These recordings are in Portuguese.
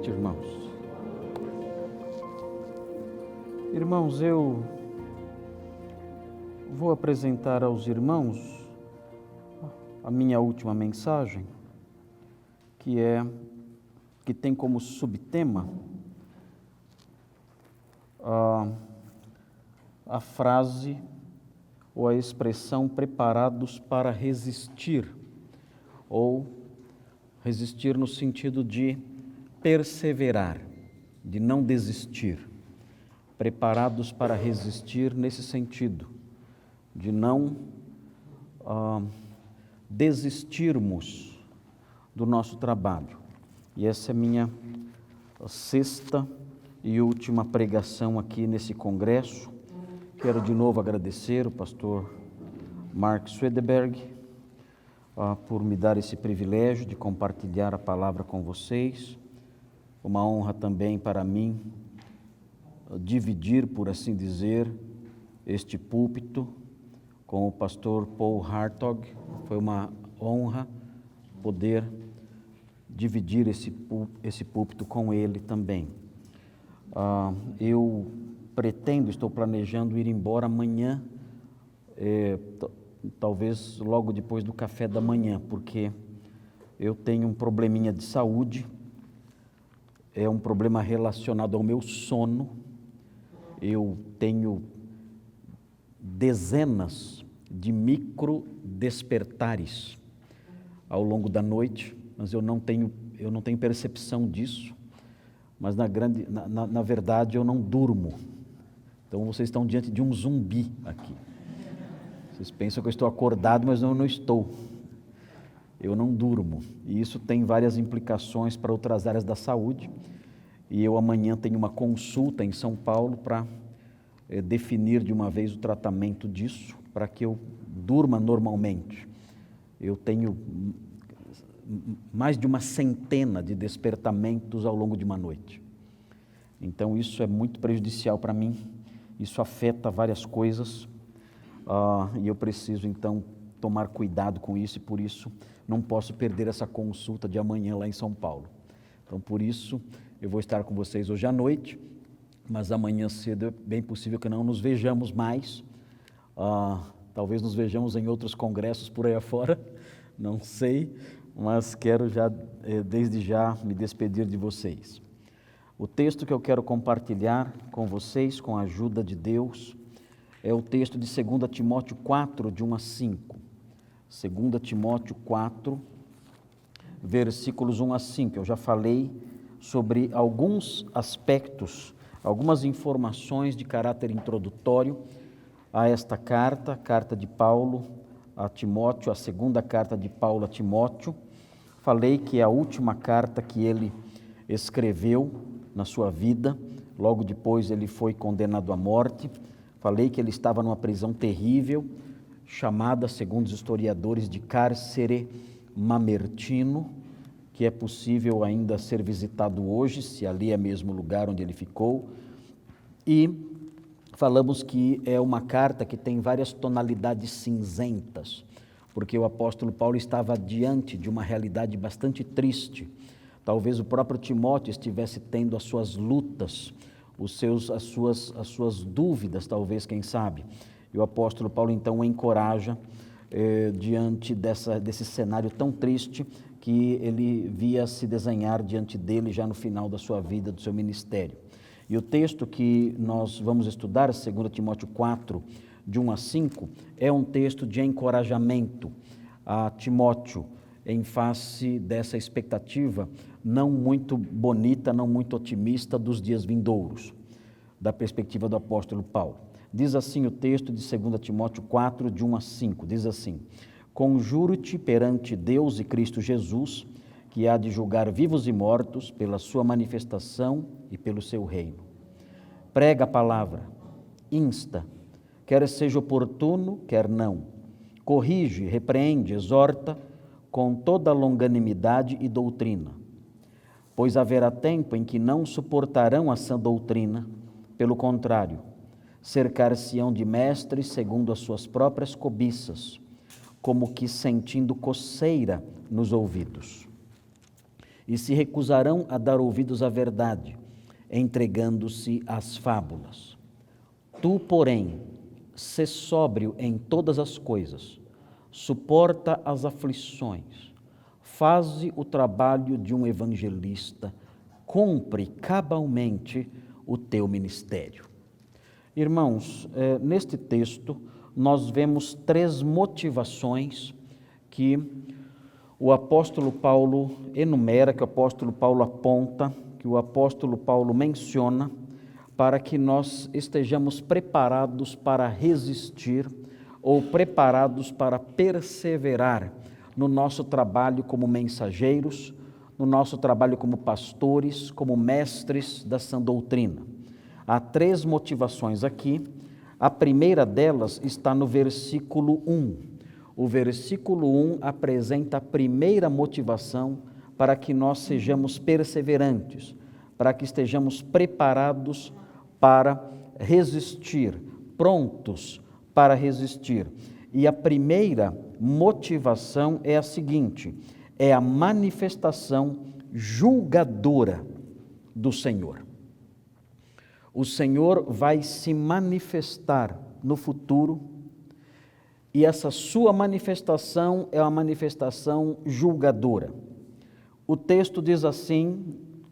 noite, irmãos. Irmãos, eu vou apresentar aos irmãos a minha última mensagem, que tem como subtema a frase ou a expressão preparados para resistir, ou resistir no sentido de perseverar, de não desistir. Preparados para resistir nesse sentido, de não desistirmos do nosso trabalho. E essa é minha sexta e última pregação aqui nesse congresso. Quero de novo agradecer o pastor Mark Swederberg por me dar esse privilégio de compartilhar a palavra com vocês. Uma honra também para mim dividir, por assim dizer, este púlpito com o pastor Paul Hartog. Foi uma honra poder dividir esse púlpito com ele também. Eu estou planejando ir embora amanhã, talvez logo depois do café da manhã, porque eu tenho um probleminha de saúde, é um problema relacionado ao meu sono. Eu tenho dezenas de micro despertares ao longo da noite, mas eu não tenho percepção disso, mas na verdade eu não durmo. Então vocês estão diante de um zumbi aqui. Vocês pensam que eu estou acordado, mas eu não estou. Eu não durmo. E isso tem várias implicações para outras áreas da saúde. E eu amanhã tenho uma consulta em São Paulo para definir de uma vez o tratamento disso, para que eu durma normalmente. Eu tenho mais de uma centena de despertamentos ao longo de uma noite. Então isso é muito prejudicial para mim, isso afeta várias coisas, e eu preciso então tomar cuidado com isso, e por isso não posso perder essa consulta de amanhã lá em São Paulo. Então por isso eu vou estar com vocês hoje à noite, mas amanhã cedo é bem possível que não nos vejamos mais, talvez nos vejamos em outros congressos por aí afora, não sei, mas quero desde já me despedir de vocês. O texto que eu quero compartilhar com vocês, com a ajuda de Deus, é o texto de 2 Timóteo 4, de 1 a 5. 2 Timóteo 4, versículos 1 a 5. Eu já falei sobre alguns aspectos, algumas informações de caráter introdutório a esta carta de Paulo a Timóteo, a segunda carta de Paulo a Timóteo. Falei que é a última carta que ele escreveu na sua vida, logo depois ele foi condenado à morte. Falei que ele estava numa prisão terrível, chamada, segundo os historiadores, de Cárcere Mamertino, que é possível ainda ser visitado hoje, se ali é mesmo o lugar onde ele ficou. E falamos que é uma carta que tem várias tonalidades cinzentas, porque o apóstolo Paulo estava diante de uma realidade bastante triste. Talvez o próprio Timóteo estivesse tendo as suas lutas, as suas dúvidas, talvez, quem sabe. E o apóstolo Paulo então o encoraja diante desse cenário tão triste que ele via se desenhar diante dele já no final da sua vida, do seu ministério. E o texto que nós vamos estudar, 2 Timóteo 4, de 1 a 5, é um texto de encorajamento a Timóteo, em face dessa expectativa não muito bonita, não muito otimista dos dias vindouros, da perspectiva do apóstolo Paulo. Diz assim o texto de 2 Timóteo 4, de 1 a 5, diz assim: Conjuro-te perante Deus e Cristo Jesus, que há de julgar vivos e mortos pela sua manifestação e pelo seu reino. Prega a palavra, insta, quer seja oportuno, quer não. Corrige, repreende, exorta, com toda longanimidade e doutrina. Pois haverá tempo em que não suportarão a sã doutrina, pelo contrário, cercar-se-ão de mestres segundo as suas próprias cobiças, como que sentindo coceira nos ouvidos. e se recusarão a dar ouvidos à verdade, entregando-se às fábulas. Tu, porém, sê sóbrio em todas as coisas, suporta as aflições, faze o trabalho de um evangelista, cumpre cabalmente o teu ministério. Irmãos, neste texto nós vemos 3 motivações que o apóstolo Paulo enumera, que o apóstolo Paulo aponta, que o apóstolo Paulo menciona, para que nós estejamos preparados para resistir ou preparados para perseverar no nosso trabalho como mensageiros, no nosso trabalho como pastores, como mestres da sã doutrina. Há 3 motivações aqui. A primeira delas está no versículo 1. O versículo 1 apresenta a primeira motivação para que nós sejamos perseverantes, para que estejamos preparados para resistir, prontos para resistir. E a primeira motivação é a seguinte: é a manifestação julgadora do Senhor. O Senhor vai se manifestar no futuro, e essa sua manifestação é uma manifestação julgadora. O texto diz assim,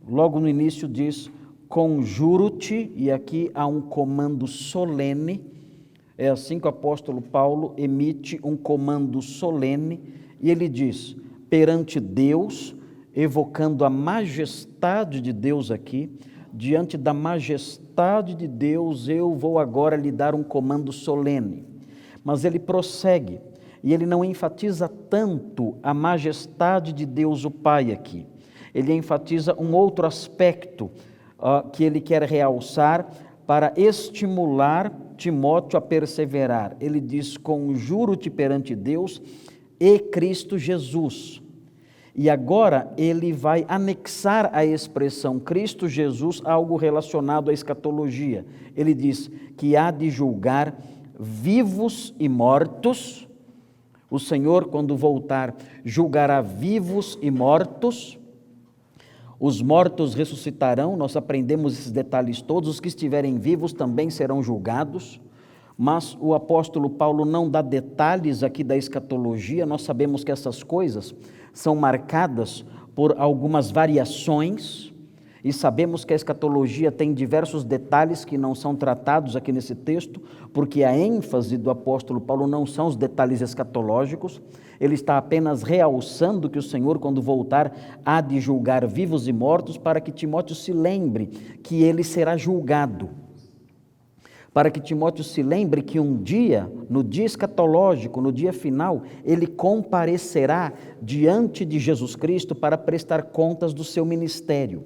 logo no início diz: conjuro-te, e aqui há um comando solene. É assim que o apóstolo Paulo emite um comando solene, e ele diz: perante Deus, evocando a majestade de Deus aqui, diante da majestade de Deus, eu vou agora lhe dar um comando solene. Mas ele prossegue, e ele não enfatiza tanto a majestade de Deus o Pai aqui. Ele enfatiza um outro aspecto que ele quer realçar para estimular Timóteo a perseverar. Ele diz: conjuro-te perante Deus e Cristo Jesus. E agora ele vai anexar a expressão Cristo Jesus a algo relacionado à escatologia. Ele diz que há de julgar vivos e mortos. O Senhor, quando voltar, julgará vivos e mortos. Os mortos ressuscitarão, nós aprendemos esses detalhes todos. Os que estiverem vivos também serão julgados. Mas o apóstolo Paulo não dá detalhes aqui da escatologia. Nós sabemos que essas coisas são marcadas por algumas variações, e sabemos que a escatologia tem diversos detalhes que não são tratados aqui nesse texto, porque a ênfase do apóstolo Paulo não são os detalhes escatológicos. Ele está apenas realçando que o Senhor, quando voltar, há de julgar vivos e mortos, para que Timóteo se lembre que ele será julgado. Para que Timóteo se lembre que um dia, no dia escatológico, no dia final, ele comparecerá diante de Jesus Cristo para prestar contas do seu ministério.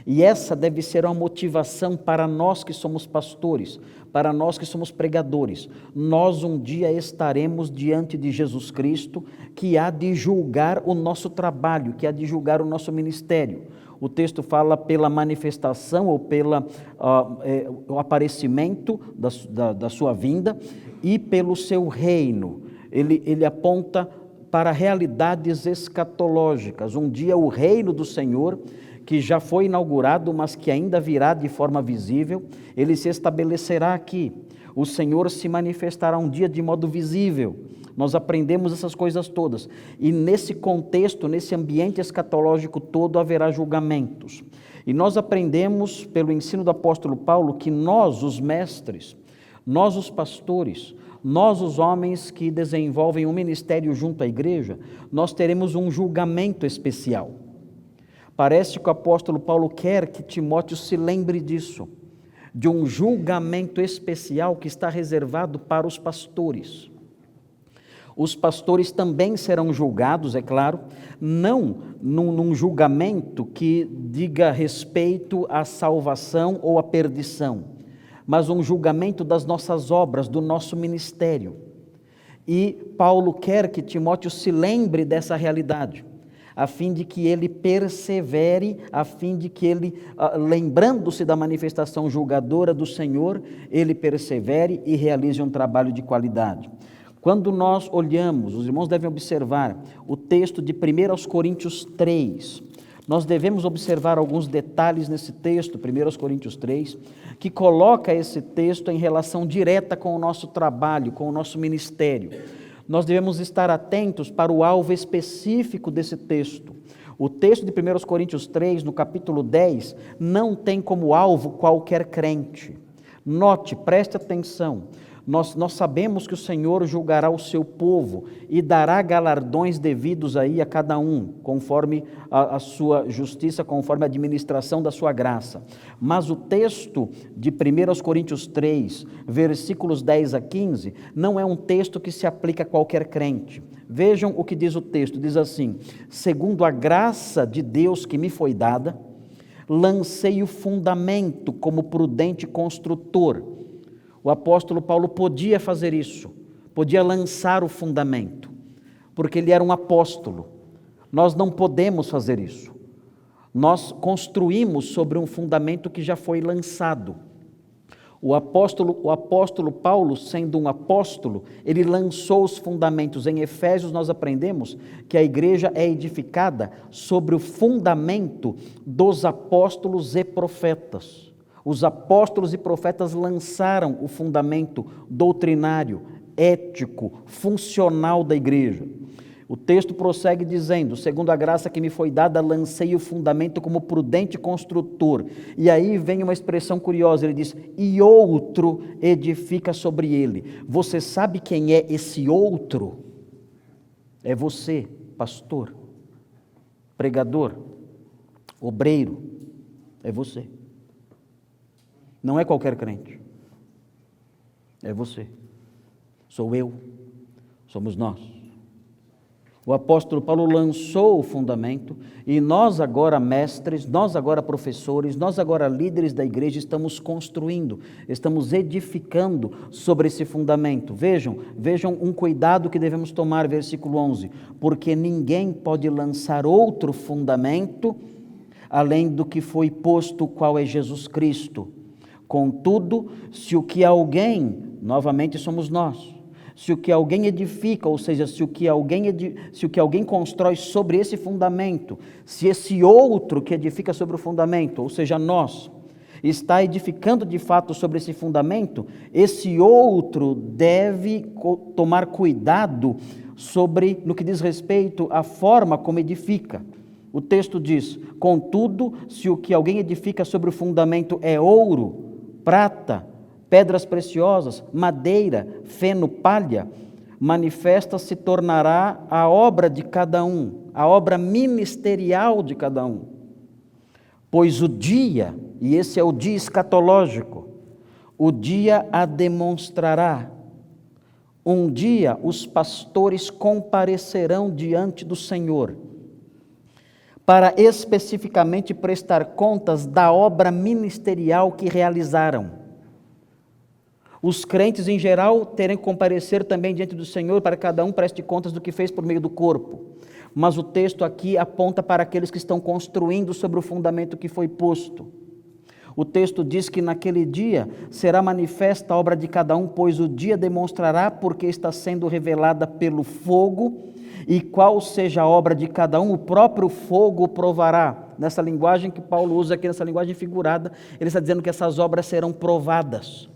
E essa deve ser uma motivação para nós que somos pastores, para nós que somos pregadores. Nós um dia estaremos diante de Jesus Cristo, que há de julgar o nosso trabalho, que há de julgar o nosso ministério. O texto fala pela manifestação ou pelo aparecimento da sua vinda e pelo seu reino. Ele aponta para realidades escatológicas. Um dia o reino do Senhor, que já foi inaugurado, mas que ainda virá de forma visível, ele se estabelecerá aqui. O Senhor se manifestará um dia de modo visível. Nós aprendemos essas coisas todas. E nesse contexto, nesse ambiente escatológico todo, haverá julgamentos. E nós aprendemos, pelo ensino do apóstolo Paulo, que nós, os mestres, nós, os pastores, nós, os homens que desenvolvem um ministério junto à igreja, nós teremos um julgamento especial. Parece que o apóstolo Paulo quer que Timóteo se lembre disso, de um julgamento especial que está reservado para os pastores. Os pastores também serão julgados, é claro, não num julgamento que diga respeito à salvação ou à perdição, mas um julgamento das nossas obras, do nosso ministério. E Paulo quer que Timóteo se lembre dessa realidade, a fim de que ele persevere, a fim de que ele, lembrando-se da manifestação julgadora do Senhor, ele persevere e realize um trabalho de qualidade. Quando nós olhamos, os irmãos devem observar o texto de 1 Coríntios 3, nós devemos observar alguns detalhes nesse texto, 1 Coríntios 3, que coloca esse texto em relação direta com o nosso trabalho, com o nosso ministério. Nós devemos estar atentos para o alvo específico desse texto. O texto de 1 Coríntios 3, no capítulo 10, não tem como alvo qualquer crente. Note, preste atenção, nós sabemos que o Senhor julgará o seu povo e dará galardões devidos aí a cada um, conforme a sua justiça, conforme a administração da sua graça. Mas o texto de 1 Coríntios 3, versículos 10 a 15, não é um texto que se aplica a qualquer crente. Vejam o que diz o texto, diz assim: segundo a graça de Deus que me foi dada, lancei o fundamento como prudente construtor. O apóstolo Paulo podia fazer isso, podia lançar o fundamento, porque ele era um apóstolo. Nós não podemos fazer isso. Nós construímos sobre um fundamento que já foi lançado. O apóstolo Paulo, sendo um apóstolo, ele lançou os fundamentos. Em Efésios nós aprendemos que a igreja é edificada sobre o fundamento dos apóstolos e profetas. Os apóstolos e profetas lançaram o fundamento doutrinário, ético, funcional da igreja. O texto prossegue dizendo: segundo a graça que me foi dada, lancei o fundamento como prudente construtor. E aí vem uma expressão curiosa, ele diz: e outro edifica sobre ele. Você sabe quem é esse outro? É você, pastor, pregador, obreiro, é você. Não é qualquer crente, é você, sou eu, somos nós. O apóstolo Paulo lançou o fundamento e nós agora mestres, nós agora professores, nós agora líderes da igreja estamos construindo, estamos edificando sobre esse fundamento. Vejam um cuidado que devemos tomar, versículo 11, porque ninguém pode lançar outro fundamento além do que foi posto, qual é Jesus Cristo. Contudo, se o que alguém, novamente somos nós, se o que alguém edifica, ou seja, se o que alguém constrói sobre esse fundamento, se esse outro que edifica sobre o fundamento, ou seja, nós, está edificando de fato sobre esse fundamento, esse outro deve tomar cuidado no que diz respeito à forma como edifica. O texto diz: contudo, se o que alguém edifica sobre o fundamento é ouro, prata, pedras preciosas, madeira, feno, palha, manifesta se tornará a obra de cada um, a obra ministerial de cada um. Pois o dia, e esse é o dia escatológico, o dia a demonstrará. Um dia os pastores comparecerão diante do Senhor, para especificamente prestar contas da obra ministerial que realizaram. Os crentes em geral terem que comparecer também diante do Senhor, para que cada um preste contas do que fez por meio do corpo. Mas o texto aqui aponta para aqueles que estão construindo sobre o fundamento que foi posto. O texto diz que naquele dia será manifesta a obra de cada um, pois o dia demonstrará porque está sendo revelada pelo fogo, e qual seja a obra de cada um, o próprio fogo provará. Nessa linguagem que Paulo usa aqui, nessa linguagem figurada, ele está dizendo que essas obras serão provadas.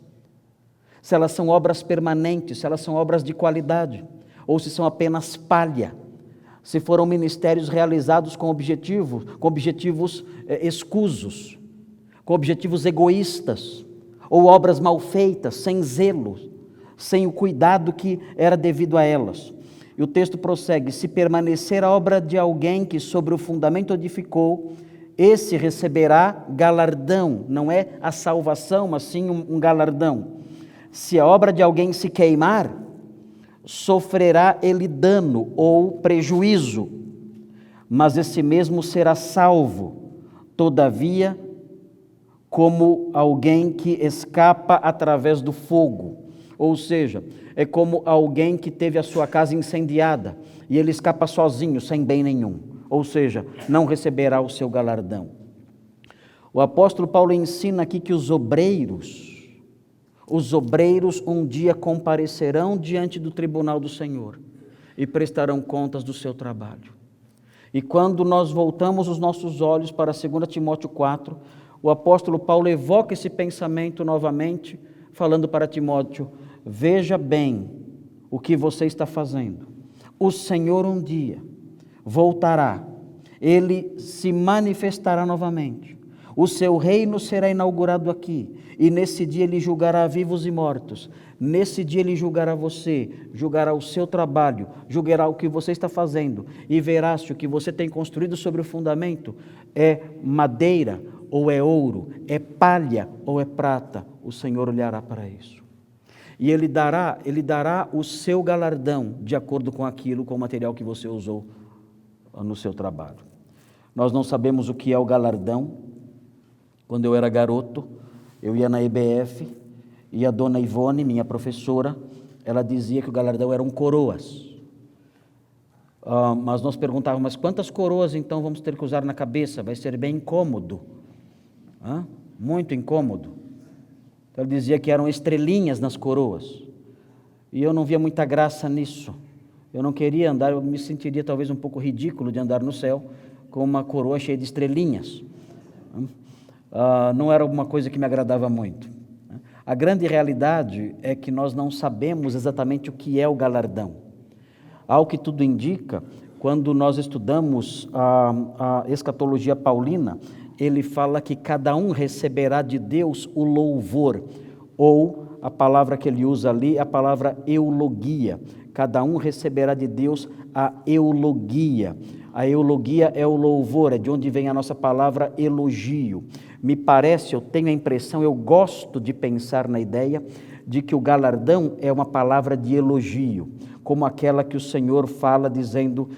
Se elas são obras permanentes, se elas são obras de qualidade, ou se são apenas palha, se foram ministérios realizados com objetivos escusos, com objetivos egoístas, ou obras mal feitas, sem zelo, sem o cuidado que era devido a elas. E o texto prossegue: se permanecer a obra de alguém que sobre o fundamento edificou, esse receberá galardão, não é a salvação, mas sim um galardão. Se a obra de alguém se queimar, sofrerá ele dano ou prejuízo, mas esse mesmo será salvo, todavia, como alguém que escapa através do fogo. Ou seja, é como alguém que teve a sua casa incendiada e ele escapa sozinho, sem bem nenhum. Ou seja, não receberá o seu galardão. O apóstolo Paulo ensina aqui que os obreiros um dia comparecerão diante do tribunal do Senhor e prestarão contas do seu trabalho. E quando nós voltamos os nossos olhos para 2 Timóteo 4, o apóstolo Paulo evoca esse pensamento novamente, falando para Timóteo: veja bem o que você está fazendo. O Senhor um dia voltará, Ele se manifestará novamente. O seu reino será inaugurado aqui, e nesse dia Ele julgará vivos e mortos. Nesse dia Ele julgará você, julgará o seu trabalho, julgará o que você está fazendo, e verá se o que você tem construído sobre o fundamento é madeira ou é ouro, é palha ou é prata. O Senhor olhará para isso. E Ele dará o seu galardão de acordo com aquilo, com o material que você usou no seu trabalho. Nós não sabemos o que é o galardão. Quando eu era garoto, eu ia na EBF e a dona Ivone, minha professora, ela dizia que o galardão eram coroas. Mas nós perguntávamos: mas quantas coroas então vamos ter que usar na cabeça? Vai ser bem incômodo. Muito incômodo. Ela dizia que eram estrelinhas nas coroas. E eu não via muita graça nisso. Eu não queria andar, eu me sentiria talvez um pouco ridículo de andar no céu com uma coroa cheia de estrelinhas. Não era alguma coisa que me agradava muito. A grande realidade é que nós não sabemos exatamente o que é o galardão. Ao que tudo indica, quando nós estudamos a escatologia paulina, ele fala que cada um receberá de Deus o louvor, ou a palavra que ele usa ali é a palavra eulogia. Cada um receberá de Deus a eulogia. A eulogia é o louvor, é de onde vem a nossa palavra elogio. Me parece, eu tenho a impressão, eu gosto de pensar na ideia de que o galardão é uma palavra de elogio, como aquela que o Senhor fala dizendo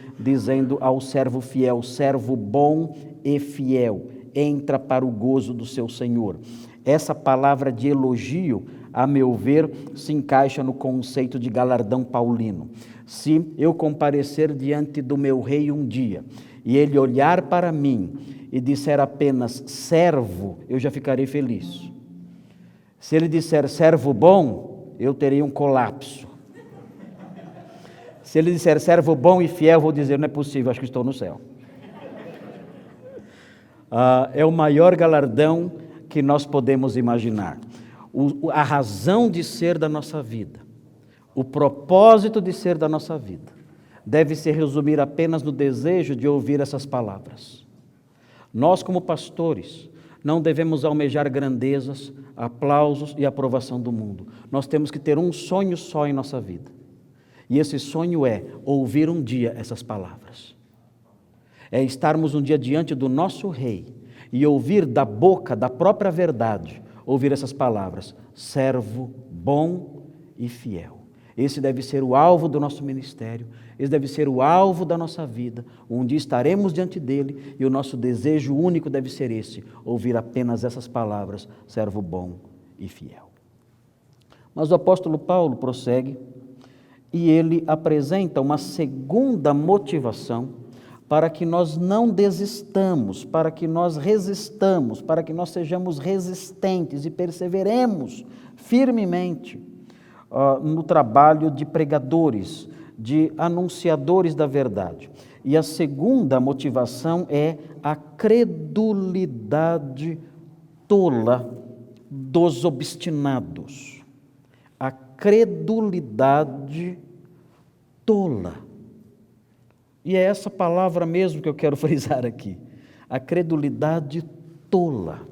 ao servo fiel: servo bom e fiel, entra para o gozo do seu Senhor. Essa palavra de elogio, a meu ver, se encaixa no conceito de galardão paulino. Se eu comparecer diante do meu rei um dia, e ele olhar para mim e disser apenas servo, eu já ficarei feliz. Se ele disser servo bom, eu terei um colapso. Se ele disser servo bom e fiel, vou dizer: não é possível, acho que estou no céu. É o maior galardão que nós podemos imaginar. A razão de ser da nossa vida, o propósito de ser da nossa vida, deve se resumir apenas no desejo de ouvir essas palavras. Nós, como pastores, não devemos almejar grandezas, aplausos e aprovação do mundo. Nós temos que ter um sonho só em nossa vida. E esse sonho é ouvir um dia essas palavras. É estarmos um dia diante do nosso Rei e ouvir da boca da própria verdade, ouvir essas palavras: servo bom e fiel. Esse deve ser o alvo do nosso ministério, esse deve ser o alvo da nossa vida. Um dia estaremos diante dele e o nosso desejo único deve ser esse: ouvir apenas essas palavras: servo bom e fiel. Mas o apóstolo Paulo prossegue e ele apresenta uma segunda motivação para que nós não desistamos, para que nós resistamos, para que nós sejamos resistentes e perseveremos firmemente no trabalho de pregadores, de anunciadores da verdade. E a segunda motivação é a credulidade tola dos obstinados. A credulidade tola. E é essa palavra mesmo que eu quero frisar aqui. A credulidade tola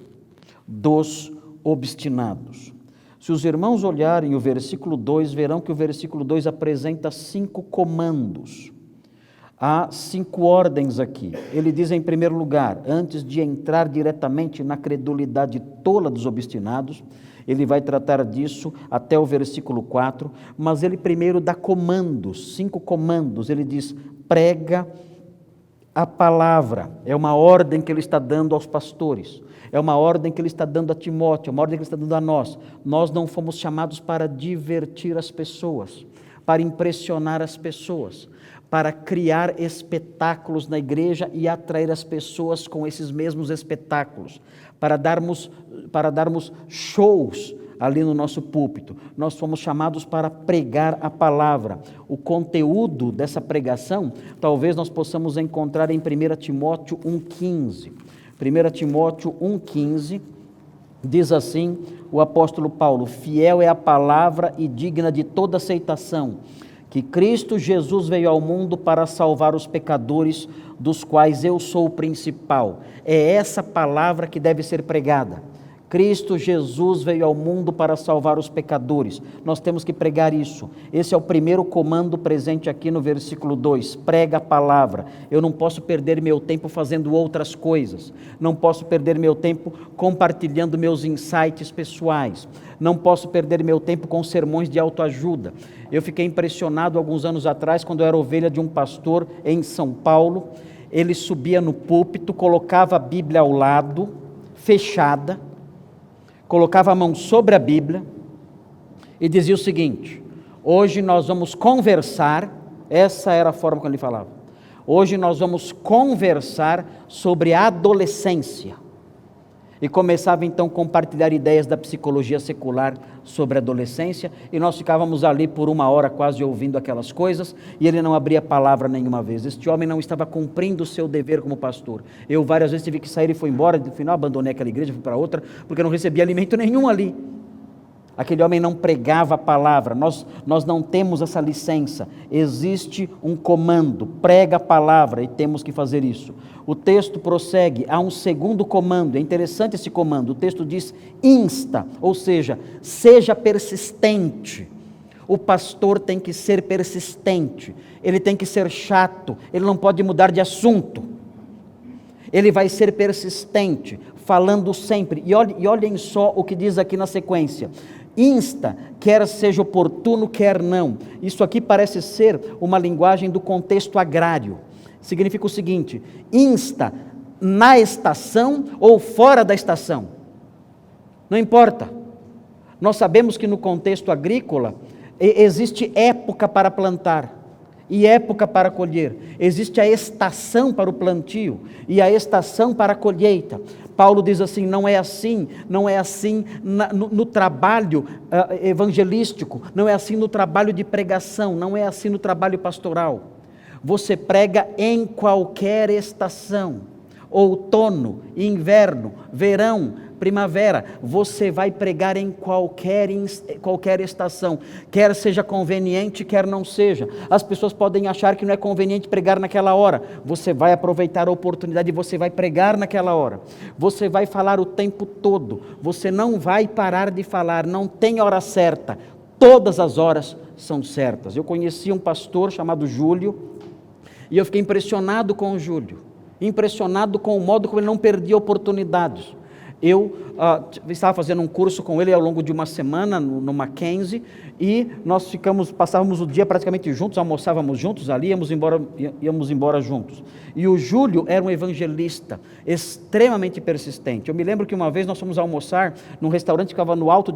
dos obstinados. Se os irmãos olharem o versículo 2, verão que o versículo 2 apresenta 5 comandos. Há 5 ordens aqui. Ele diz, em primeiro lugar, antes de entrar diretamente na credulidade tola dos obstinados, ele vai tratar disso até o versículo 4, mas ele primeiro dá comandos, 5 comandos. Ele diz: prega a palavra. É uma ordem que ele está dando aos pastores, é uma ordem que ele está dando a Timóteo, é uma ordem que ele está dando a nós. Nós não fomos chamados para divertir as pessoas, para impressionar as pessoas, para criar espetáculos na igreja e atrair as pessoas com esses mesmos espetáculos, para darmos shows ali no nosso púlpito. Nós fomos chamados para pregar a palavra. O conteúdo dessa pregação, talvez nós possamos encontrar em 1 Timóteo 1,15. 1 Timóteo 1,15 diz assim o apóstolo Paulo: fiel é a palavra e digna de toda aceitação, que Cristo Jesus veio ao mundo para salvar os pecadores, dos quais eu sou o principal. É essa palavra que deve ser pregada. Cristo Jesus veio ao mundo para salvar os pecadores. Nós temos que pregar isso. Esse é o primeiro comando presente aqui no versículo 2. Prega a palavra. Eu não posso perder meu tempo fazendo outras coisas. Não posso perder meu tempo compartilhando meus insights pessoais. Não posso perder meu tempo com sermões de autoajuda. Eu fiquei impressionado alguns anos atrás, quando eu era ovelha de um pastor em São Paulo. Ele subia no púlpito, colocava a Bíblia ao lado, fechada, colocava a mão sobre a Bíblia e dizia o seguinte: hoje nós vamos conversar, essa era a forma como ele falava, hoje nós vamos conversar sobre a adolescência. E começava então a compartilhar ideias da psicologia secular sobre a adolescência, e nós ficávamos ali por 1 hora quase ouvindo aquelas coisas, e ele não abria palavra nenhuma vez. Este homem não estava cumprindo o seu dever como pastor. Eu várias vezes tive que sair e fui embora, no final abandonei aquela igreja, fui para outra, porque eu não recebia alimento nenhum ali. Aquele homem não pregava a palavra. Nós não temos essa licença. Existe um comando: prega a palavra, e temos que fazer isso. O texto prossegue, há um segundo comando. É interessante esse comando. O texto diz insta, ou seja, seja persistente. O pastor tem que ser persistente, ele tem que ser chato, ele não pode mudar de assunto. Ele vai ser persistente, falando sempre. E olhem só o que diz aqui na sequência: insta, quer seja oportuno, quer não. Isso aqui parece ser uma linguagem do contexto agrário. Significa o seguinte: insta na estação ou fora da estação. Não importa. Nós sabemos que no contexto agrícola existe época para plantar e época para colher. Existe a estação para o plantio e a estação para a colheita. Paulo diz assim: não é assim no trabalho evangelístico, não é assim no trabalho de pregação, não é assim no trabalho pastoral. Você prega em qualquer estação, outono, inverno, verão, primavera, você vai pregar em qualquer estação, quer seja conveniente, quer não seja. As pessoas podem achar que não é conveniente pregar naquela hora, você vai aproveitar a oportunidade e você vai pregar naquela hora. Você vai falar o tempo todo, você não vai parar de falar, não tem hora certa, todas as horas são certas. Eu conheci um pastor chamado Júlio, e eu fiquei impressionado com o Júlio, impressionado com o modo como ele não perdia oportunidades. Eu estava fazendo um curso com ele ao longo de uma semana no Mackenzie, e nós passávamos o dia praticamente juntos, almoçávamos juntos ali, íamos embora juntos. E o Júlio era um evangelista extremamente persistente. Eu me lembro que uma vez nós fomos almoçar num restaurante que ficava no alto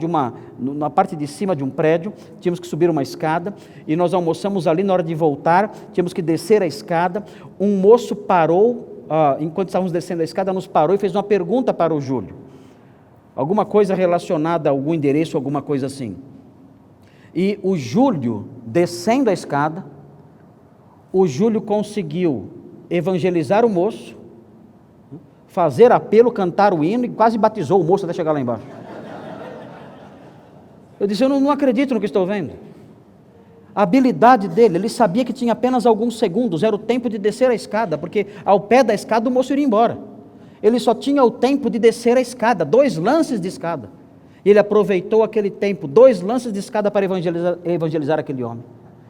na parte de cima de um prédio, tínhamos que subir uma escada, e nós almoçamos ali. Na hora de voltar, tínhamos que descer a escada. Um moço parou, enquanto estávamos descendo a escada, nos parou e fez uma pergunta para o Júlio, alguma coisa relacionada a algum endereço, alguma coisa assim. E o Júlio, descendo a escada, o Júlio conseguiu evangelizar o moço, fazer apelo, cantar o hino, e quase batizou o moço até chegar lá embaixo. Eu disse: eu não acredito no que estou vendo. A habilidade dele, ele sabia que tinha apenas alguns segundos, era o tempo de descer a escada, porque ao pé da escada o moço iria embora. Ele só tinha o tempo de descer a escada, 2 lances de escada. E ele aproveitou aquele tempo, 2 lances de escada, para evangelizar aquele homem.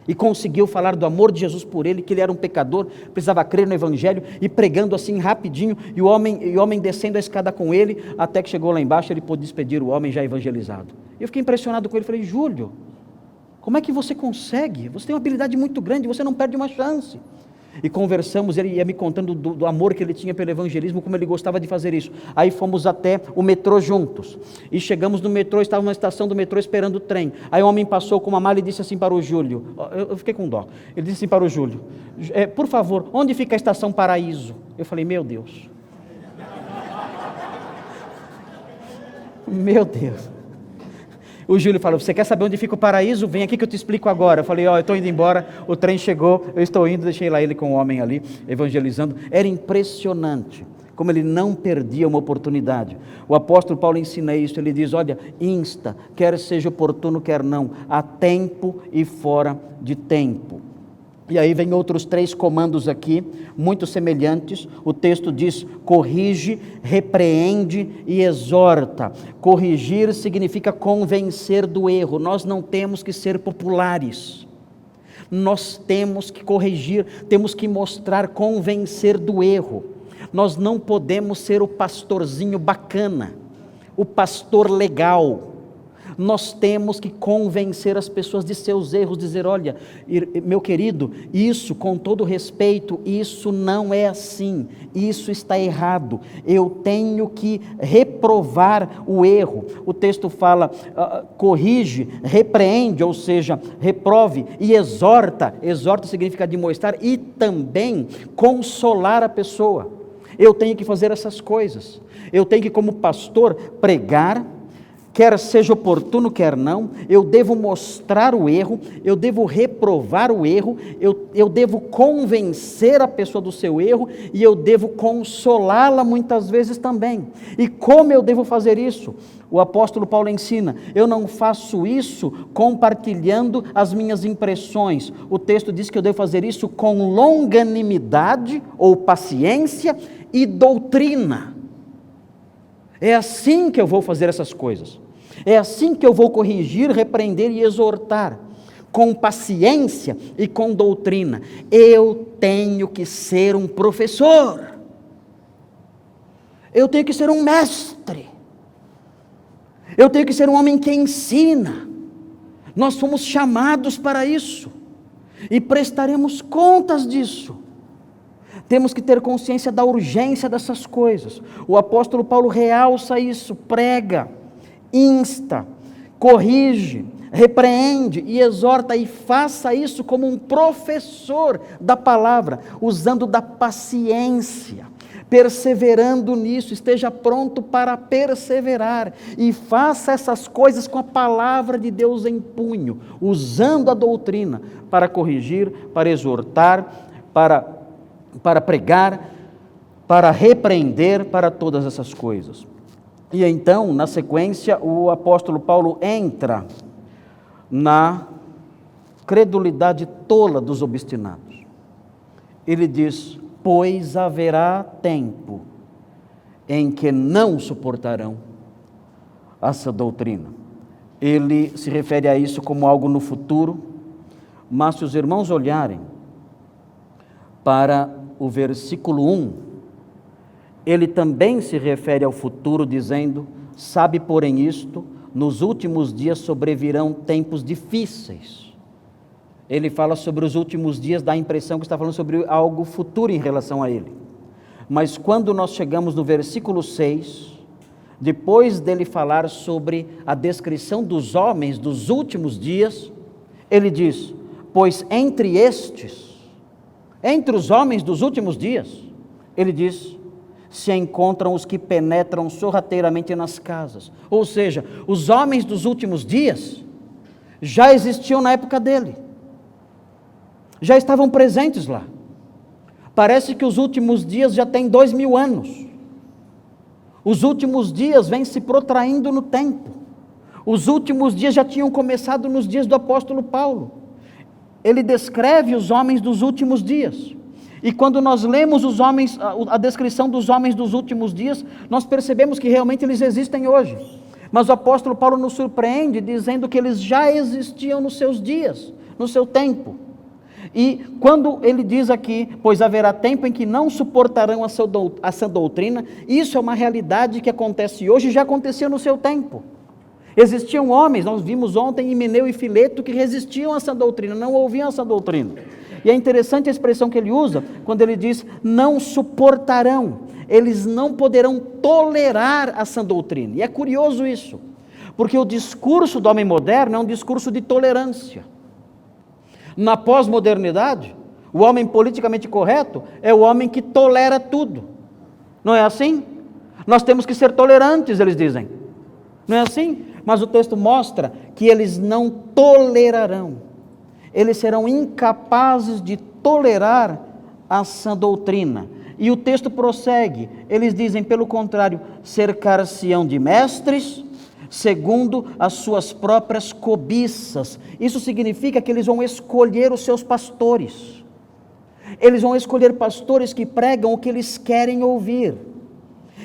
E conseguiu falar do amor de Jesus por ele, que ele era um pecador, precisava crer no evangelho, e pregando assim rapidinho, e o homem descendo a escada com ele, até que chegou lá embaixo, ele pôde despedir o homem já evangelizado. Eu fiquei impressionado com ele, falei: Júlio, como é que você consegue? Você tem uma habilidade muito grande, você não perde uma chance. E conversamos, ele ia me contando do amor que ele tinha pelo evangelismo, como ele gostava de fazer isso. Aí fomos até o metrô juntos, e chegamos no metrô, estávamos na estação do metrô esperando o trem. Aí um homem passou com uma mala e disse assim para o Júlio, eu fiquei com dó, ele disse assim para o Júlio: por favor, onde fica a estação Paraíso? Eu falei: meu Deus, meu Deus, O Júlio falou, você quer saber onde fica o paraíso? Vem aqui que eu te explico agora. Eu falei, eu estou indo embora, o trem chegou, eu estou indo, deixei lá ele com o homem ali, evangelizando. Era impressionante como ele não perdia uma oportunidade. O apóstolo Paulo ensina isso, ele diz, olha, insta, quer seja oportuno, quer não, há tempo e fora de tempo. E aí vem outros 3 comandos aqui, muito semelhantes. O texto diz, corrige, repreende e exorta. Corrigir significa convencer do erro. Nós não temos que ser populares. Nós temos que corrigir, temos que mostrar, convencer do erro. Nós não podemos ser o pastorzinho bacana, o pastor legal. Nós temos que convencer as pessoas de seus erros, dizer, olha, meu querido, isso, com todo respeito, isso não é assim, isso está errado, eu tenho que reprovar o erro. O texto fala, corrige, repreende, ou seja, reprove, e exorta significa demonstrar, e também consolar a pessoa. Eu tenho que fazer essas coisas, eu tenho que, como pastor, pregar, quer seja oportuno, quer não, eu devo mostrar o erro, eu devo reprovar o erro, eu devo convencer a pessoa do seu erro, e eu devo consolá-la muitas vezes também. E como eu devo fazer isso? O apóstolo Paulo ensina, eu não faço isso compartilhando as minhas impressões. O texto diz que eu devo fazer isso com longanimidade ou paciência e doutrina. É assim que eu vou fazer essas coisas. É assim que eu vou corrigir, repreender e exortar, com paciência e com doutrina. Eu tenho que ser um professor. Eu tenho que ser um mestre. Eu tenho que ser um homem que ensina. Nós fomos chamados para isso e prestaremos contas disso. Temos que ter consciência da urgência dessas coisas. O apóstolo Paulo realça isso, prega, insta, corrige, repreende e exorta, e faça isso como um professor da palavra, usando da paciência, perseverando nisso, esteja pronto para perseverar, e faça essas coisas com a palavra de Deus em punho, usando a doutrina para corrigir, para exortar, para pregar, para repreender, para todas essas coisas. E então, na sequência, o apóstolo Paulo entra na credulidade tola dos obstinados. Ele diz, pois haverá tempo em que não suportarão essa doutrina. Ele se refere a isso como algo no futuro, mas se os irmãos olharem para o versículo 1, ele também se refere ao futuro, dizendo, sabe porém isto, nos últimos dias sobrevirão tempos difíceis. Ele fala sobre os últimos dias, dá a impressão que está falando sobre algo futuro em relação a ele. Mas quando nós chegamos no versículo 6, depois dele falar sobre a descrição dos homens dos últimos dias, ele diz, pois entre os homens dos últimos dias, ele diz, se encontram os que penetram sorrateiramente nas casas. Ou seja, os homens dos últimos dias já existiam na época dele, já estavam presentes lá. Parece que os últimos dias já têm 2000 anos. Os últimos dias vêm se protraindo no tempo. Os últimos dias já tinham começado nos dias do apóstolo Paulo. Ele descreve os homens dos últimos dias. E quando nós lemos a descrição dos homens dos últimos dias, nós percebemos que realmente eles existem hoje. Mas o apóstolo Paulo nos surpreende dizendo que eles já existiam nos seus dias, no seu tempo. E quando ele diz aqui, pois haverá tempo em que não suportarão essa doutrina, isso é uma realidade que acontece hoje e já acontecia no seu tempo. Existiam homens, nós vimos ontem Himeneu e Fileto, que resistiam a essa doutrina, não ouviam essa doutrina. E é interessante a expressão que ele usa, quando ele diz, não suportarão, eles não poderão tolerar a sã doutrina. E é curioso isso, porque o discurso do homem moderno é um discurso de tolerância. Na pós-modernidade, o homem politicamente correto é o homem que tolera tudo. Não é assim? Nós temos que ser tolerantes, eles dizem. Não é assim? Mas o texto mostra que eles não tolerarão, eles serão incapazes de tolerar a sã doutrina. E o texto prossegue, eles dizem, pelo contrário, cercar-se-ão de mestres, segundo as suas próprias cobiças. Isso significa que eles vão escolher os seus pastores. Eles vão escolher pastores que pregam o que eles querem ouvir.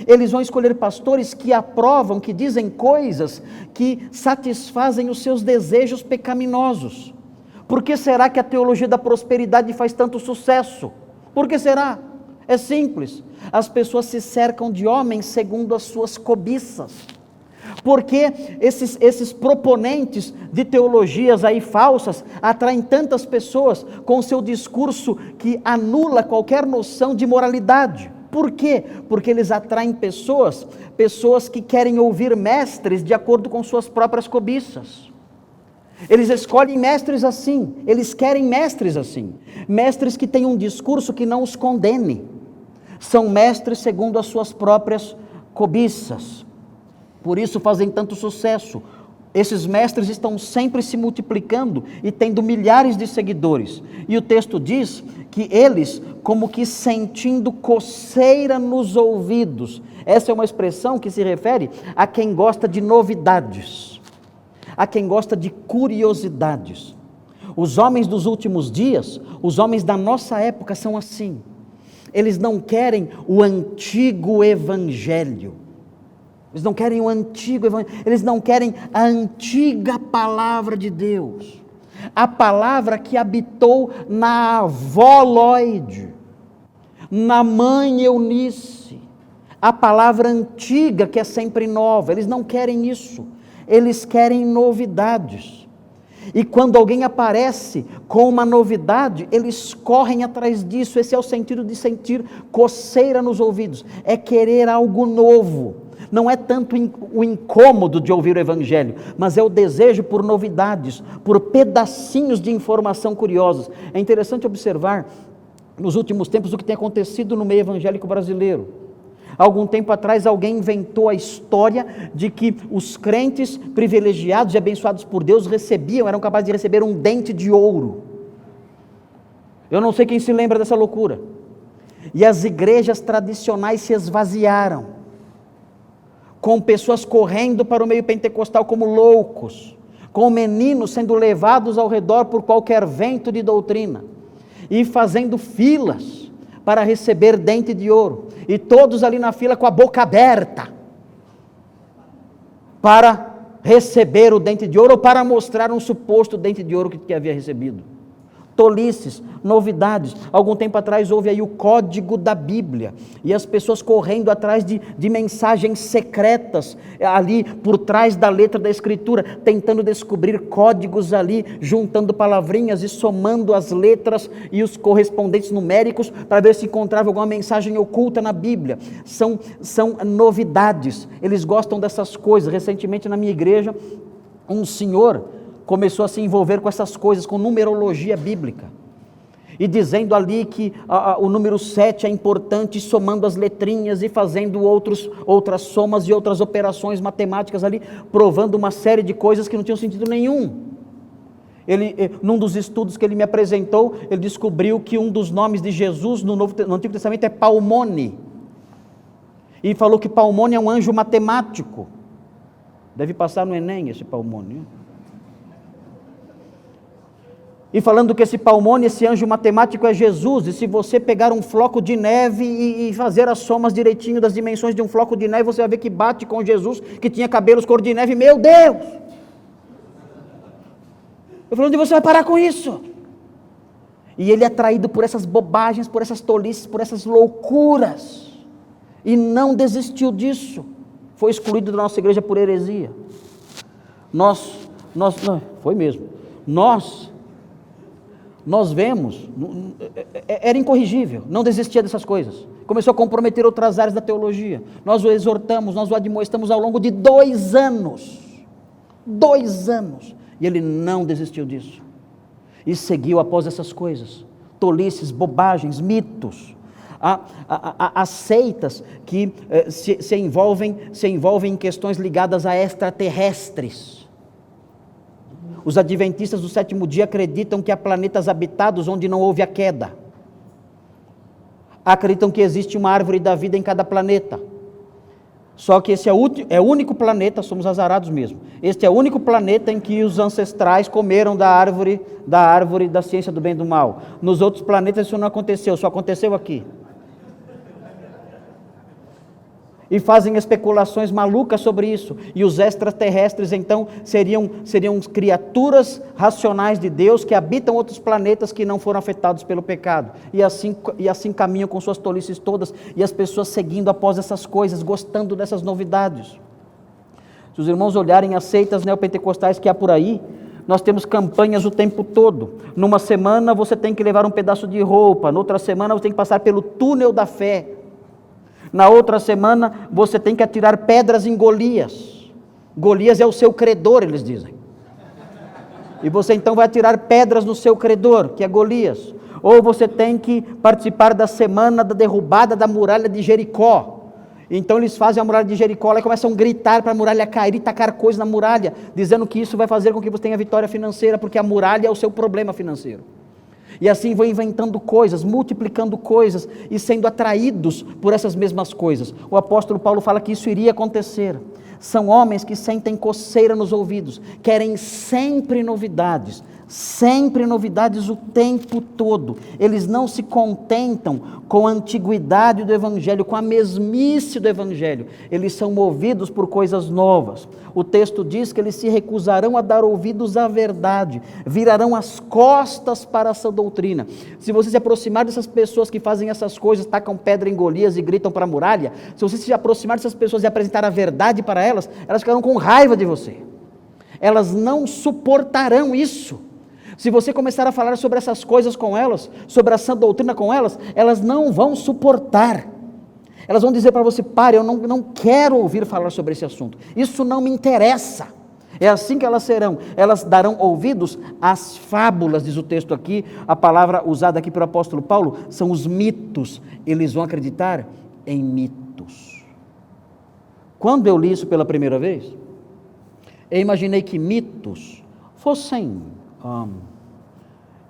Eles vão escolher pastores que aprovam, que dizem coisas que satisfazem os seus desejos pecaminosos. Por que será que a teologia da prosperidade faz tanto sucesso? Por que será? É simples. As pessoas se cercam de homens segundo as suas cobiças. Porque esses proponentes de teologias aí falsas atraem tantas pessoas com seu discurso que anula qualquer noção de moralidade. Por quê? Porque eles atraem pessoas que querem ouvir mestres de acordo com suas próprias cobiças. Eles escolhem mestres assim, eles querem mestres assim, mestres que têm um discurso que não os condene, são mestres segundo as suas próprias cobiças, por isso fazem tanto sucesso. Esses mestres estão sempre se multiplicando e tendo milhares de seguidores, e o texto diz que eles, como que sentindo coceira nos ouvidos, essa é uma expressão que se refere a quem gosta de novidades, a quem gosta de curiosidades. Os homens dos últimos dias, os homens da nossa época são assim. Eles não querem o antigo evangelho. Eles não querem o antigo evangelho. Eles não querem a antiga palavra de Deus. A palavra que habitou na avó Lloyd, na mãe Eunice. A palavra antiga que é sempre nova. Eles não querem isso. Eles querem novidades. E quando alguém aparece com uma novidade, eles correm atrás disso. Esse é o sentido de sentir coceira nos ouvidos. É querer algo novo. Não é tanto o incômodo de ouvir o evangelho, mas é o desejo por novidades, por pedacinhos de informação curiosos. É interessante observar, nos últimos tempos, o que tem acontecido no meio evangélico brasileiro. Há algum tempo atrás, alguém inventou a história de que os crentes privilegiados e abençoados por Deus eram capazes de receber um dente de ouro. Eu não sei quem se lembra dessa loucura. E as igrejas tradicionais se esvaziaram, com pessoas correndo para o meio pentecostal como loucos, com meninos sendo levados ao redor por qualquer vento de doutrina, e fazendo filas para receber dente de ouro, e todos ali na fila com a boca aberta, para receber o dente de ouro, ou para mostrar um suposto dente de ouro que havia recebido. Tolices, novidades. Algum tempo atrás houve aí o código da Bíblia, e as pessoas correndo atrás de mensagens secretas, ali por trás da letra da Escritura, tentando descobrir códigos ali, juntando palavrinhas e somando as letras e os correspondentes numéricos, para ver se encontrava alguma mensagem oculta na Bíblia. São novidades, eles gostam dessas coisas. Recentemente na minha igreja, um senhor começou a se envolver com essas coisas, com numerologia bíblica, e dizendo ali que o número 7 é importante, somando as letrinhas e fazendo outras somas e outras operações matemáticas ali, provando uma série de coisas que não tinham sentido nenhum. Num dos estudos que ele me apresentou, ele descobriu que um dos nomes de Jesus no Antigo Testamento é Palmone, e falou que Palmone é um anjo matemático. Deve passar no Enem esse Palmone. E falando que esse Palmone, esse anjo matemático é Jesus, e se você pegar um floco de neve e fazer as somas direitinho das dimensões de um floco de neve, você vai ver que bate com Jesus, que tinha cabelos cor de neve. Meu Deus! Eu falei, onde você vai parar com isso? E ele é atraído por essas bobagens, por essas tolices, por essas loucuras, e não desistiu disso. Foi excluído da nossa igreja por heresia. Foi mesmo. Nós vemos, era incorrigível, não desistia dessas coisas, começou a comprometer outras áreas da teologia. Nós o exortamos, nós o admoestamos ao longo de 2 anos, e ele não desistiu disso, e seguiu após essas coisas, tolices, bobagens, mitos. Há seitas que se envolvem em questões ligadas a extraterrestres. Os adventistas do sétimo dia acreditam que há planetas habitados onde não houve a queda. Acreditam que existe uma árvore da vida em cada planeta. Só que esse é o único planeta, somos azarados mesmo. Este é o único planeta em que os ancestrais comeram da árvore da ciência do bem e do mal. Nos outros planetas isso não aconteceu, só aconteceu aqui. E fazem especulações malucas sobre isso. E os extraterrestres, então, seriam criaturas racionais de Deus que habitam outros planetas que não foram afetados pelo pecado. E assim caminham com suas tolices todas, e as pessoas seguindo após essas coisas, gostando dessas novidades. Se os irmãos olharem as seitas neopentecostais que há por aí, nós temos campanhas o tempo todo. Numa semana você tem que levar um pedaço de roupa, noutra semana você tem que passar pelo túnel da fé. Na outra semana, você tem que atirar pedras em Golias. Golias é o seu credor, eles dizem. E você então vai atirar pedras no seu credor, que é Golias. Ou você tem que participar da semana da derrubada da muralha de Jericó. Então eles fazem a muralha de Jericó lá e começam a gritar para a muralha cair e tacar coisas na muralha, dizendo que isso vai fazer com que você tenha vitória financeira, porque a muralha é o seu problema financeiro. E assim vão inventando coisas, multiplicando coisas e sendo atraídos por essas mesmas coisas. O apóstolo Paulo fala que isso iria acontecer. São homens que sentem coceira nos ouvidos, querem sempre novidades o tempo todo. Eles não se contentam com a antiguidade do Evangelho, com a mesmice do Evangelho. Eles são movidos por coisas novas. O texto diz que eles se recusarão a dar ouvidos à verdade, virarão as costas para essa doutrina. Se você se aproximar dessas pessoas que fazem essas coisas, tacam pedra em Golias e gritam para a muralha, se você se aproximar dessas pessoas e apresentar a verdade para elas, elas ficarão com raiva de você. Elas não suportarão isso. Se você começar a falar sobre essas coisas com elas, sobre a sã doutrina com elas, elas não vão suportar. Elas vão dizer para você: pare, eu não quero ouvir falar sobre esse assunto, isso não me interessa. É assim que elas serão. Elas darão ouvidos às fábulas, diz o texto aqui. A palavra usada aqui pelo apóstolo Paulo são os mitos. Eles vão acreditar em mitos. Quando eu li isso pela primeira vez, eu imaginei que mitos fossem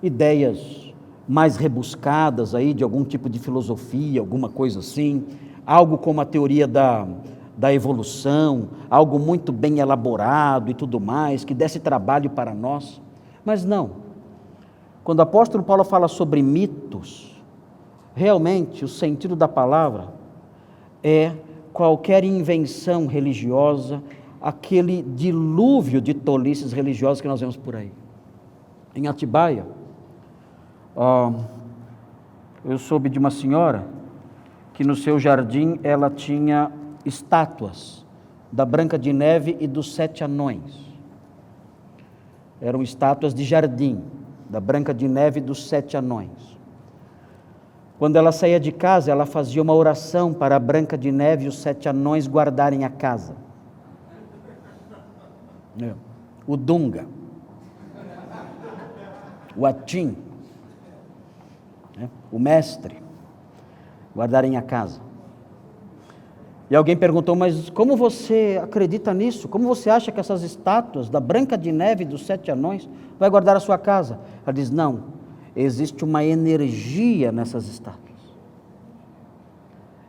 ideias mais rebuscadas aí, de algum tipo de filosofia, alguma coisa assim, algo como a teoria da evolução, algo muito bem elaborado e tudo mais, que desse trabalho para nós. Mas não. Quando o apóstolo Paulo fala sobre mitos, realmente o sentido da palavra é qualquer invenção religiosa, aquele dilúvio de tolices religiosas que nós vemos por aí. Em Atibaia, eu soube de uma senhora que no seu jardim ela tinha estátuas da Branca de Neve e dos 7 anões. Eram estátuas de jardim, da Branca de Neve e dos 7 anões. Quando ela saía de casa, ela fazia uma oração para a Branca de Neve e os 7 anões guardarem a casa. O Dunga, o Atim, o mestre, guardarem a casa. E alguém perguntou: mas como você acredita nisso? Como você acha que essas estátuas da Branca de Neve e dos 7 anões vai guardar a sua casa? Ela diz: não, existe uma energia nessas estátuas.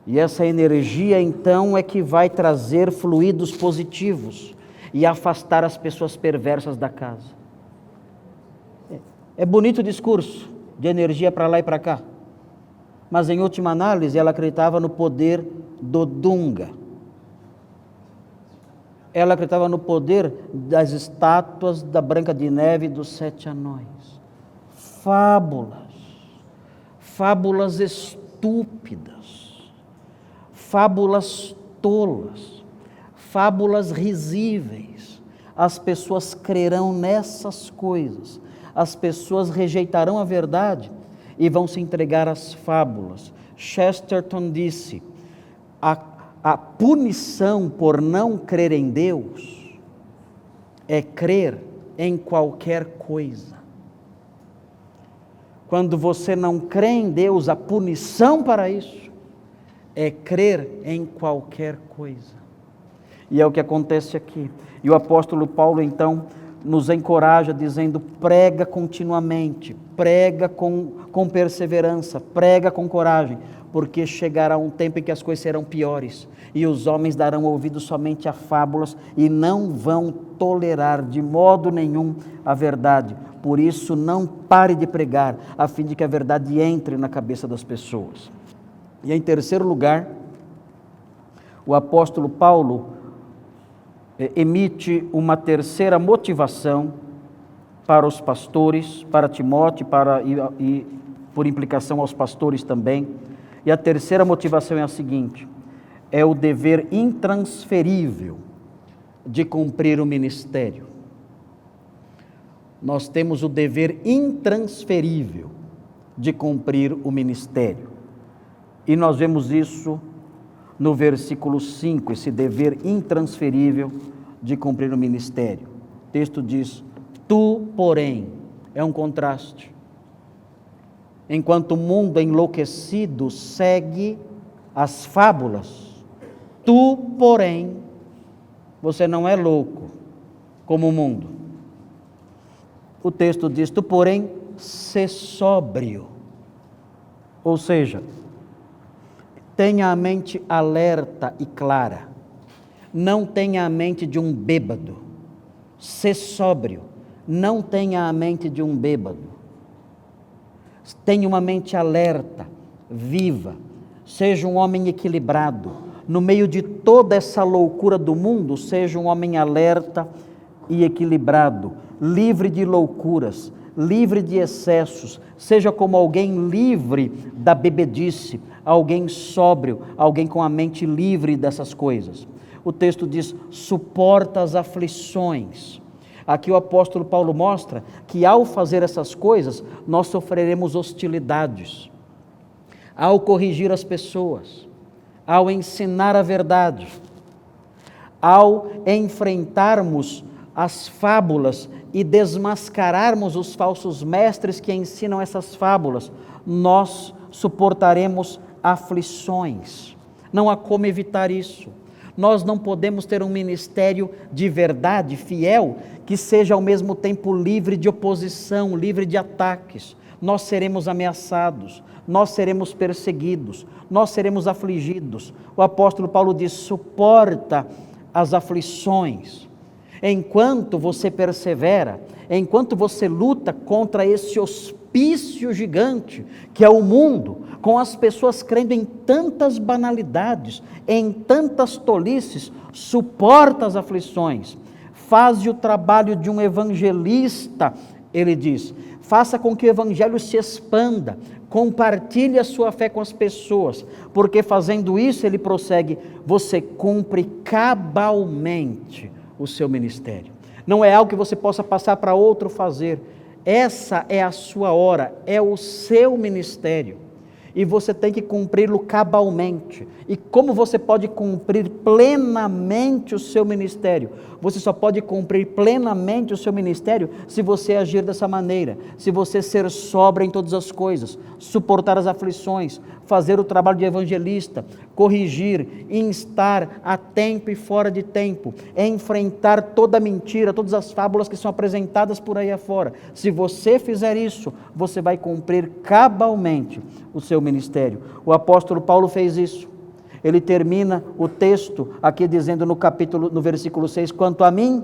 E essa energia então é que vai trazer fluidos positivos e afastar as pessoas perversas da casa. É bonito o discurso de energia para lá e para cá, mas em última análise ela acreditava no poder do Dunga. Ela acreditava no poder das estátuas da Branca de Neve e dos 7 anões. Fábulas estúpidas, fábulas tolas, fábulas risíveis. As pessoas crerão nessas coisas. As pessoas rejeitarão a verdade e vão se entregar às fábulas. Chesterton disse: a punição por não crer em Deus é crer em qualquer coisa. Quando você não crê em Deus, a punição para isso é crer em qualquer coisa. E é o que acontece aqui. E o apóstolo Paulo, então, nos encoraja dizendo: prega continuamente, prega com perseverança, prega com coragem, porque chegará um tempo em que as coisas serão piores, e os homens darão ouvido somente a fábulas e não vão tolerar de modo nenhum a verdade. Por isso, não pare de pregar, a fim de que a verdade entre na cabeça das pessoas. E em terceiro lugar, o apóstolo Paulo emite uma terceira motivação para os pastores, para Timóteo e por implicação aos pastores também. E a terceira motivação é a seguinte: é o dever intransferível de cumprir o ministério. Nós temos o dever intransferível de cumprir o ministério. E nós vemos isso no versículo 5, esse dever intransferível de cumprir o ministério. O texto diz: tu, porém, é um contraste. Enquanto o mundo enlouquecido segue as fábulas, tu, porém, você não é louco como o mundo. O texto diz: tu, porém, sê sóbrio. Ou seja, tenha a mente alerta e clara. Não tenha a mente de um bêbado. Sê sóbrio. Não tenha a mente de um bêbado. Tenha uma mente alerta, viva. Seja um homem equilibrado. No meio de toda essa loucura do mundo, seja um homem alerta e equilibrado, livre de loucuras, livre de excessos. Seja como alguém livre da bebedice, alguém sóbrio, alguém com a mente livre dessas coisas. O texto diz: suporta as aflições. Aqui o apóstolo Paulo mostra que ao fazer essas coisas, nós sofreremos hostilidades. Ao corrigir as pessoas, ao ensinar a verdade, ao enfrentarmos as fábulas e desmascararmos os falsos mestres que ensinam essas fábulas, nós suportaremos aflições. Não há como evitar isso. Nós não podemos ter um ministério de verdade, fiel, que seja ao mesmo tempo livre de oposição, livre de ataques. Nós seremos ameaçados, nós seremos perseguidos, nós seremos afligidos. O apóstolo Paulo diz: suporta as aflições. Enquanto você persevera, enquanto você luta contra esse hospício gigante que é o mundo, com as pessoas crendo em tantas banalidades, em tantas tolices, suporta as aflições, faz o trabalho de um evangelista, ele diz, faça com que o evangelho se expanda, compartilhe a sua fé com as pessoas, porque fazendo isso, ele prossegue, você cumpre cabalmente o seu ministério. Não é algo que você possa passar para outro fazer. Essa é a sua hora, é o seu ministério. E você tem que cumpri-lo cabalmente. E como você pode cumprir plenamente o seu ministério? Você só pode cumprir plenamente o seu ministério se você agir dessa maneira, se você ser sóbrio em todas as coisas, suportar as aflições, fazer o trabalho de evangelista, corrigir, instar a tempo e fora de tempo, enfrentar toda mentira, todas as fábulas que são apresentadas por aí afora. Se você fizer isso, você vai cumprir cabalmente o seu ministério. O apóstolo Paulo fez isso. Ele termina o texto aqui dizendo no versículo 6, quanto a mim,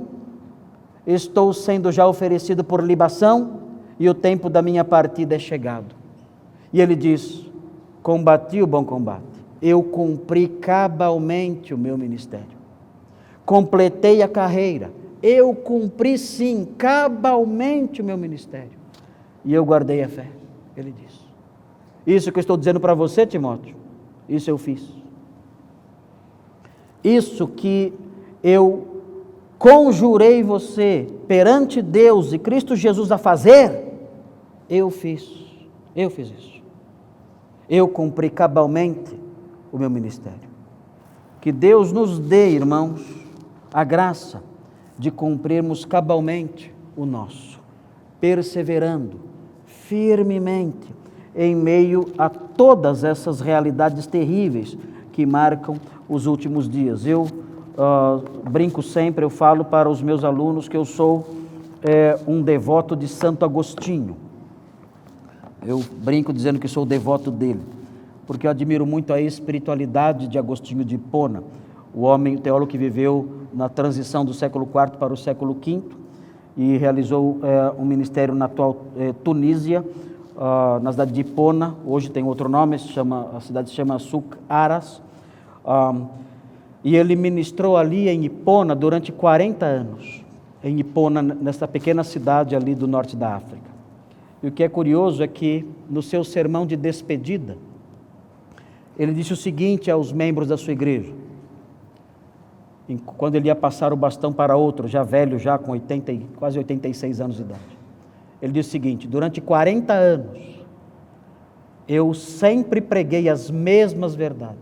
estou sendo já oferecido por libação e o tempo da minha partida é chegado. E ele diz, combati o bom combate, eu cumpri cabalmente o meu ministério, completei a carreira, eu cumpri sim cabalmente o meu ministério e eu guardei a fé, ele diz. Isso que eu estou dizendo para você, Timóteo, isso eu fiz. Isso que eu conjurei você perante Deus e Cristo Jesus a fazer, eu fiz isso. Eu cumpri cabalmente o meu ministério. Que Deus nos dê, irmãos, a graça de cumprirmos cabalmente o nosso, perseverando, firmemente em meio a todas essas realidades terríveis que marcam os últimos dias. Eu brinco sempre, eu falo para os meus alunos que eu sou um devoto de Santo Agostinho. Eu brinco dizendo que sou devoto dele, porque eu admiro muito a espiritualidade de Agostinho de Hipona, o homem, o teólogo que viveu na transição do século IV para o século V e realizou um ministério na atual Tunísia, na cidade de Hipona. Hoje tem outro nome, a cidade se chama Souk Aras, e ele ministrou ali em Hipona durante 40 anos, em Hipona, nessa pequena cidade ali do norte da África. E o que é curioso é que no seu sermão de despedida, ele disse o seguinte aos membros da sua igreja, quando ele ia passar o bastão para outro, já velho, já com quase 86 anos de idade. Ele disse o seguinte: durante 40 anos, eu sempre preguei as mesmas verdades.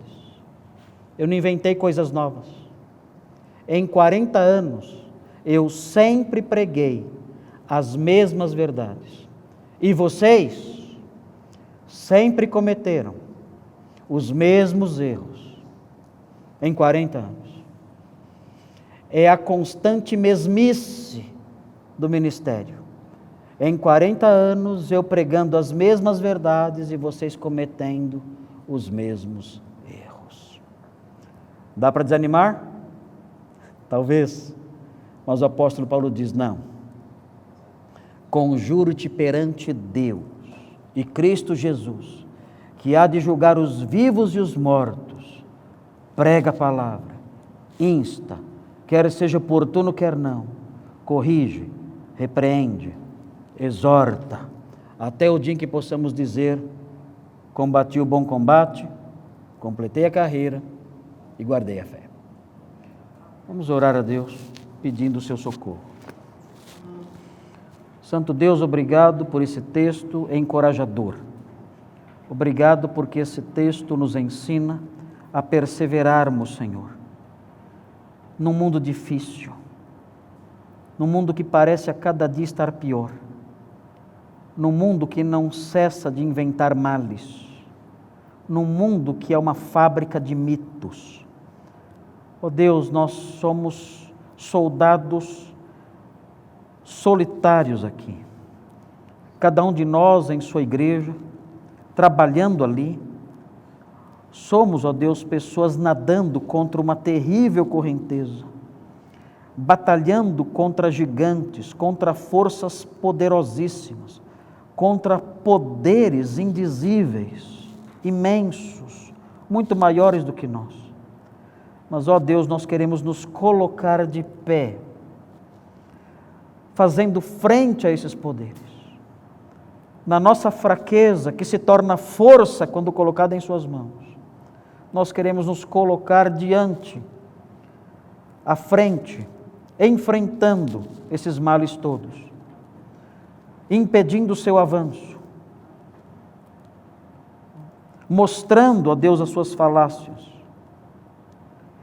Eu não inventei coisas novas. Em 40 anos, eu sempre preguei as mesmas verdades. E vocês sempre cometeram os mesmos erros. Em 40 anos. É a constante mesmice do ministério. Em 40 anos eu pregando as mesmas verdades e vocês cometendo os mesmos erros. Dá para desanimar? Talvez. Mas o apóstolo Paulo diz: não. Conjuro-te perante Deus e Cristo Jesus, que há de julgar os vivos e os mortos. Prega a palavra, insta, quer seja oportuno, quer não, corrige, repreende, exorta, até o dia em que possamos dizer: combati o bom combate, completei a carreira e guardei a fé. Vamos orar a Deus pedindo o seu socorro. Santo Deus, obrigado por esse texto encorajador. Obrigado porque esse texto nos ensina a perseverarmos, Senhor, num mundo difícil, num mundo que parece a cada dia estar pior, num mundo que não cessa de inventar males, num mundo que é uma fábrica de mitos. Ó Deus, nós somos soldados solitários aqui, cada um de nós em sua igreja, trabalhando ali. Somos, ó Deus, pessoas nadando contra uma terrível correnteza, batalhando contra gigantes, contra forças poderosíssimas, contra poderes indizíveis, imensos, muito maiores do que nós. Mas, ó Deus, nós queremos nos colocar de pé, fazendo frente a esses poderes. Na nossa fraqueza, que se torna força quando colocada em suas mãos, nós queremos nos colocar diante, à frente, enfrentando esses males todos, impedindo o seu avanço, mostrando a Deus as suas falácias,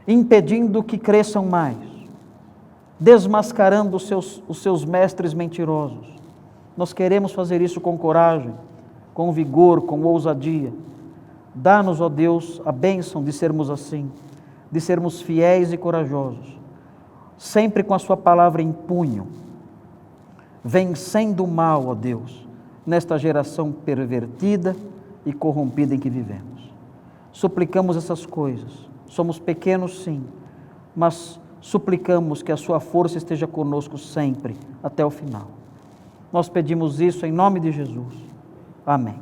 impedindo que cresçam mais, desmascarando os seus mestres mentirosos. Nós queremos fazer isso com coragem, com vigor, com ousadia. Dá-nos, ó Deus, a bênção de sermos assim, de sermos fiéis e corajosos, sempre com a sua palavra em punho, vencendo o mal, ó Deus, nesta geração pervertida e corrompida em que vivemos. Suplicamos essas coisas. Somos pequenos, sim, mas suplicamos que a sua força esteja conosco sempre, até o final. Nós pedimos isso em nome de Jesus. Amém.